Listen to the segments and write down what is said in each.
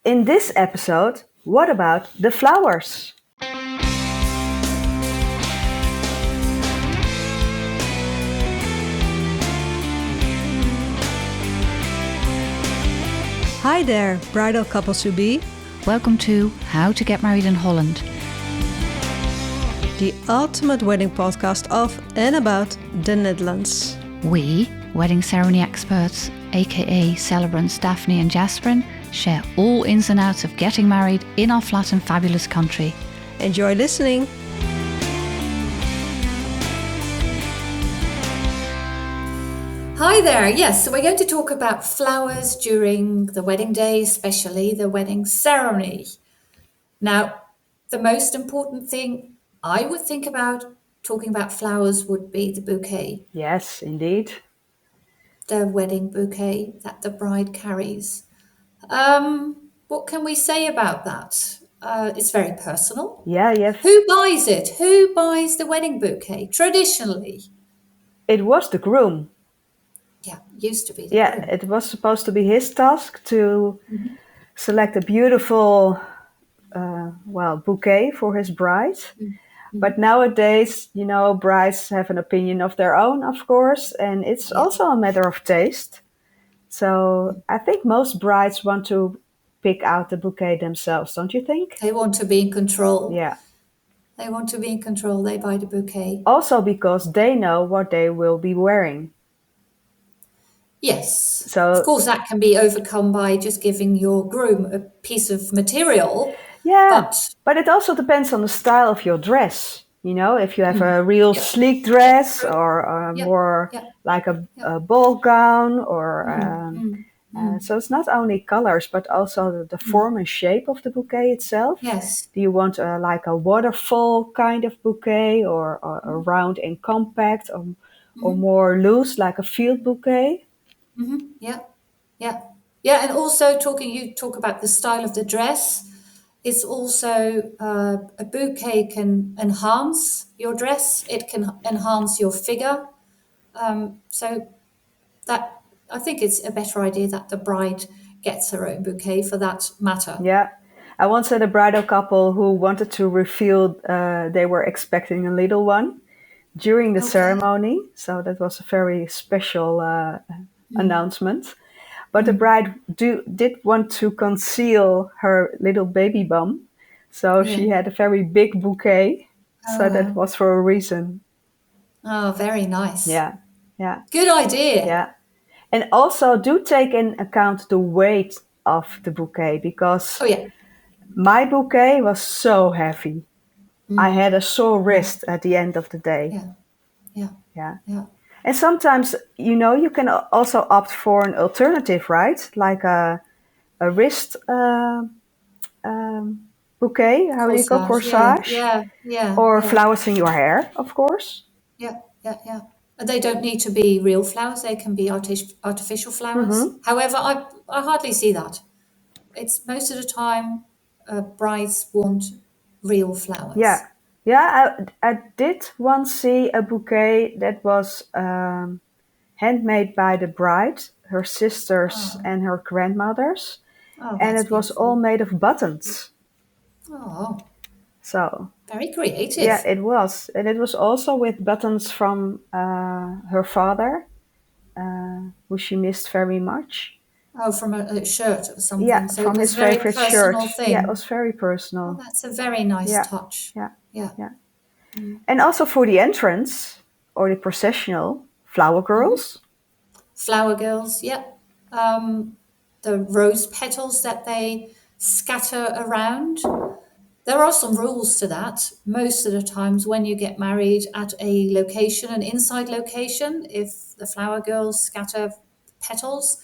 In this episode, what about the flowers? Hi there, bridal couples to be, Welcome to How to Get Married in Holland. the ultimate wedding podcast of and about the Netherlands. We, wedding ceremony experts, aka celebrants Daphne and Jasperin, share all ins and outs of getting married in our flat and fabulous country. Enjoy listening. Hi there. Yes, so we're going to talk about flowers during the wedding day, especially the wedding ceremony. Now, the most important thing I would think about talking about flowers would be the bouquet, Yes, indeed. the wedding bouquet that the bride carries. What can we say about that? It's very personal. Yeah, Who buys it? Who buys the wedding bouquet? Traditionally, it was the groom. yeah, used to be the Yeah, groom. it was supposed to be his task to Mhm. select a beautiful, bouquet for his bride. But nowadays, brides have an opinion of their own, of course, and it's Yeah. also a matter of taste. So I think most brides want to pick out the bouquet themselves, don't you think? They want to be in control. Yeah. They want to be in control. They buy the bouquet. Also because they know what they will be wearing. Yes. Of So course, that can be overcome by just giving your groom a piece of material. yeah, But but it also depends on the style of your dress. If you have a mm, real yep, sleek yep, dress true. or Yep, more yep, like a, yep. a ball gown, or Mm, mm, mm, so it's not only colors but also the mm. form and shape of the bouquet itself. Yes. Do you want like a waterfall kind of bouquet, or a Mm-hmm, round and compact, or mm-hmm, more loose like a field bouquet? mm-hmm. Yeah, yeah, yeah. And also, you talk about the style of the dress. It's also a bouquet can enhance your dress. It can enhance your figure. So that I think it's a better idea that the bride gets her own bouquet for that matter. Yeah. I once had a bridal couple who wanted to reveal they were expecting a little one during the Okay. ceremony. So that was a very special Mm, announcement. But the mm, bride did want to conceal her little baby bump. So yeah. she had a very big bouquet. Oh So that wow. was for a reason. Oh, very nice. Yeah. Yeah. Good idea. Yeah. And also do take in account the weight of the bouquet, because Oh yeah. my bouquet was so heavy. I Mm, had a sore yeah. wrist at the end of the day. Yeah. Yeah. Yeah. Yeah. And sometimes, you can also opt for an alternative, right? Like a wrist bouquet, how do you call Corsage. Yeah. corsage? Yeah. Yeah. Or Yeah. flowers in your hair, of course. Yeah. Yeah. Yeah. And they don't need to be real flowers. They can be artificial flowers. Hmm. However, I hardly see that. It's most of the time brides want real flowers. Yeah. Yeah, I did once see a bouquet that was handmade by the bride, her sisters, Oh, and her grandmothers. oh, And that's it was all beautiful. made of buttons. Oh, So very yeah, creative. it was. And it was also with buttons from her father, who she missed very much. Oh, from a shirt or Yeah, something. So it from was his a very favorite personal shirt. Yeah, it thing. was very Oh, personal. that's a very nice Yeah, touch. yeah, Yeah. yeah. And also for the entrance or the processional, flower Hmm. girls. Flower girls, yeah. Um, the rose petals that they scatter around. There are some rules to that. Most of the times, when you get married at a location, an inside location, if the flower girls scatter petals,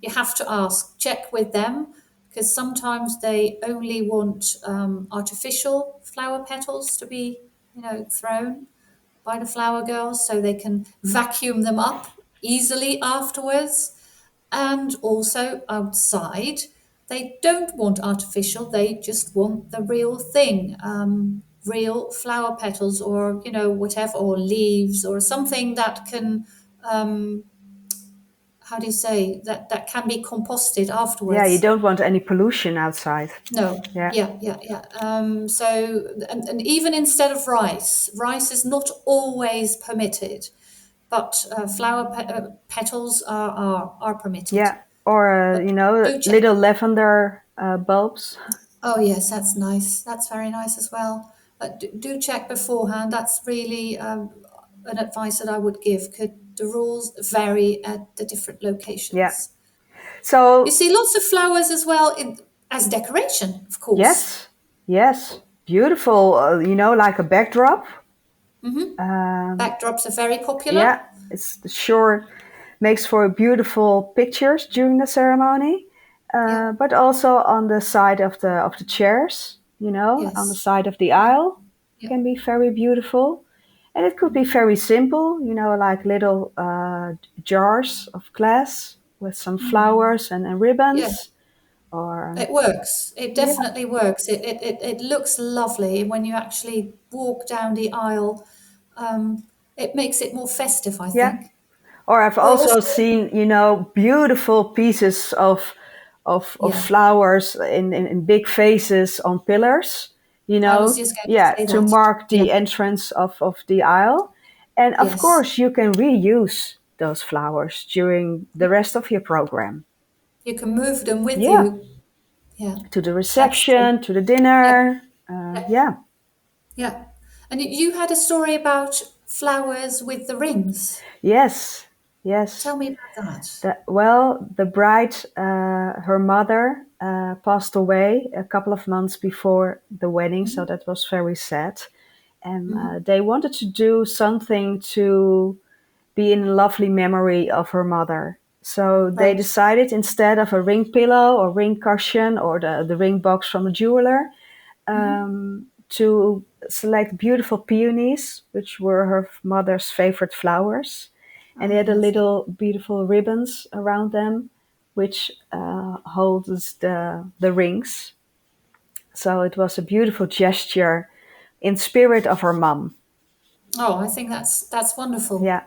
you have to check with them, because sometimes they only want artificial flower petals to be, thrown by the flower girls so they can vacuum them up easily afterwards. And also outside, they don't want artificial, they just want the real thing, real flower petals, or, whatever, or leaves, or something that can how do you say, that can be composted Yeah, you afterwards. don't want any pollution outside. No, Yeah. yeah. So, and even instead of rice is not always permitted, but petals are permitted. Yeah. Or, But do check. little lavender bulbs. Oh yes, that's nice. That's very nice as well. But do check beforehand. That's really an advice that I would give. Could the rules vary at the different Yeah. locations? You So, see lots of flowers as well as decoration, of course. yes. Yes. Beautiful, like a backdrop. Backdrops are very popular. Yeah. It's sure makes for beautiful pictures during the ceremony. Yeah. But also on the side of the chairs, on the Yes. side of the Yeah. aisle Yeah. can be very beautiful. And it could be very simple, like little jars of glass with some flowers and Yeah. ribbons. Or, It works. It yeah, definitely works. It looks lovely when you actually walk down the aisle. It makes it more festive, I yeah. think. Or I've Or also also, seen, beautiful pieces of yeah, flowers in big vases on pillars, I was just going to yeah, say to that. mark Yeah. the entrance of the aisle. And of Yes. course, you can reuse those flowers during the rest of your program. You can move them with Yeah, you. Yeah. to the That's true. reception, to the Yeah. dinner. Yeah. Yeah. Yeah. And you had a story about flowers with the rings. Yes, yes. Tell me about that. The bride, her mother, passed away a couple of months before the wedding, so that was very sad. And they wanted to do something to be in lovely memory of her mother. So they Right. decided, instead of a ring pillow or ring cushion or the ring box from a jeweler, to select beautiful peonies, which were her mother's favorite flowers. And they Oh, had a lovely. little beautiful ribbons around them, which holds the rings. So it was a beautiful gesture in spirit of her mum. Oh, I think that's wonderful. Yeah,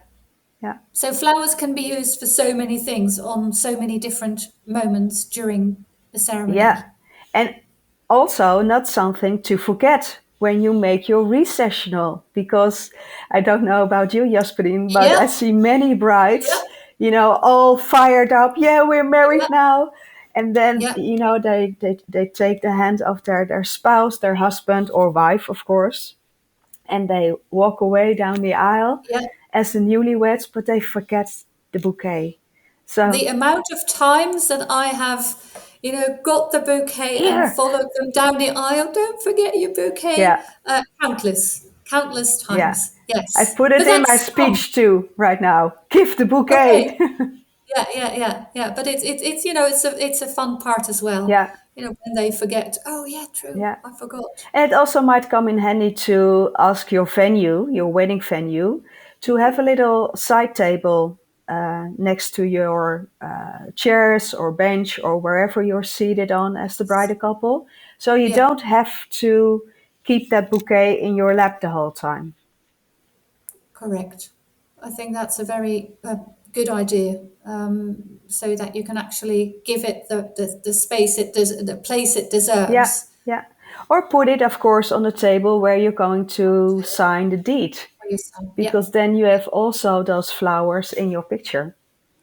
yeah, So flowers can be used for so many things on so many different moments during the yeah. ceremony. And also not something to forget when you make your recessional, because I don't know about you, Jasperine, but Yeah, I see many yeah, brides, all fired up. Yeah, we're yeah, married now. And then, yeah, they take the hand of their spouse, their husband or wife, of course, and they walk away down the aisle yeah. as the newlyweds, but they forget the bouquet. So, The amount of times that I have, got the bouquet and here, followed them down the aisle, don't forget your bouquet. yeah, Countless yeah. times. I Yes. put But it in my that's fun. speech too right now. Give the bouquet. Okay. Yeah. But it's a fun part as well. Yeah, When they forget. Oh yeah, true. yeah. I forgot. And it also might come in handy to ask your venue, your wedding venue, to have a little side table next to your chairs or bench or wherever you're seated on as the bridal couple. So you Yeah, don't have to keep that bouquet in your lap the whole time. correct. I think that's a very good idea. So that you can actually give it the space the place it Yeah, deserves yeah. Or put it, of course, on the table where you're going to sign the deed, for your son. Yeah, because then you have also those flowers in your picture.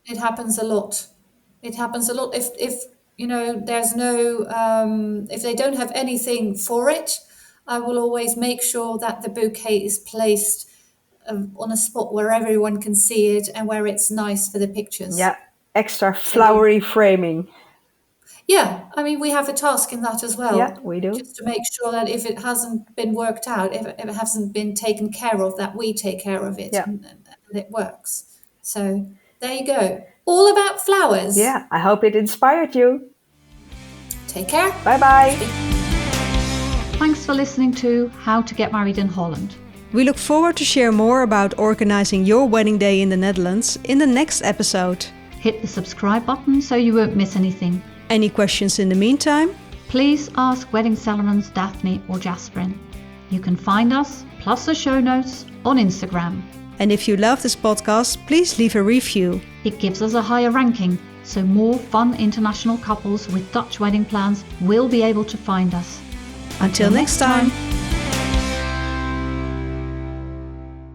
it happens a lot. It happens a lot. If there's no if they don't have anything for it, I will always make sure that the bouquet is placed on a spot where everyone can see it and where it's nice for the pictures. Yeah, extra So they, flowery framing. yeah, I mean we have a task in that as Yeah, well, we do. just to make sure that if it hasn't been worked out, if it hasn't been taken care of, that we take care of it Yeah, and it works. So there you go. All about flowers. yeah. I hope it inspired you. Take care. Bye bye. Thanks for listening to How to Get Married in Holland. We look forward to share more about organizing your wedding day in the Netherlands in the next episode. Hit the subscribe button so you won't miss anything. Any questions in the meantime? Please ask wedding celebrants Daphne or Jasperin. You can find us, plus the show notes, on Instagram. And if you love this podcast, please leave a review. It gives us a higher ranking, so more fun international couples with Dutch wedding plans will be able to find us. Until next time.